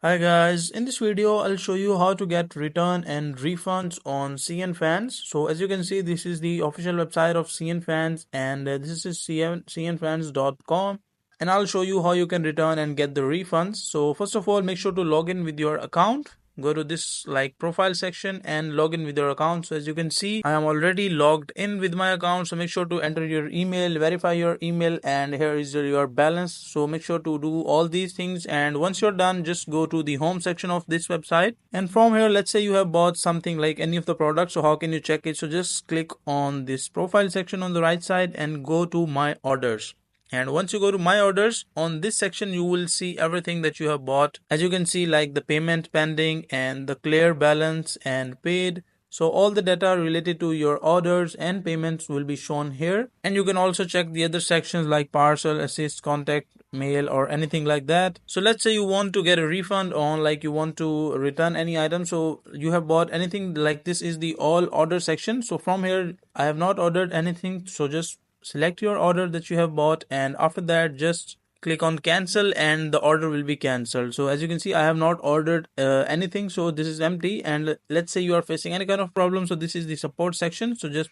Hi guys, in this video I'll show you how to get return and refunds on Cnfans. So as you can see, this is the official website of Cnfans, and this is cnfans.com, and I'll show you how you can return and get the refunds. So first of all, make sure to log in with your account. Go to this profile section and log in with your account. So as you can see, I am already logged in with my account. So make sure to enter your email, verify your email, and here is your balance. So make sure to do all these things, and once you're done, just go to the home section of this website, and from here, let's say you have bought something like any of the products. So how can you check it? So just click on this profile section on the right side and go to my orders. And once you go to my orders, on this section you will see everything that you have bought. As you can see, like the payment pending and the clear balance and paid. So all the data related to your orders and payments will be shown here. And you can also check the other sections like parcel, assist, contact, mail, or anything like that. So let's say you want to get a refund on, like you want to return any item. So you have bought anything, like this is the all order section. So from here, I have not ordered anything. So just select your order that you have bought, and after that just click on cancel and the order will be cancelled. So as you can see, I have not ordered anything, so this is empty. And let's say you are facing any kind of problem, so this is the support section. So just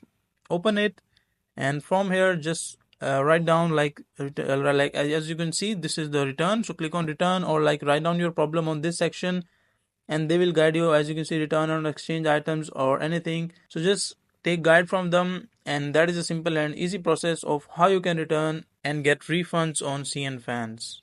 open it, and from here just write down like as you can see, this is the return. So click on return, or like write down your problem on this section, and they will guide you. As you can see, return on exchange items or anything. So just take guide from them, and that is a simple and easy process of how you can return and get refunds on Cnfans.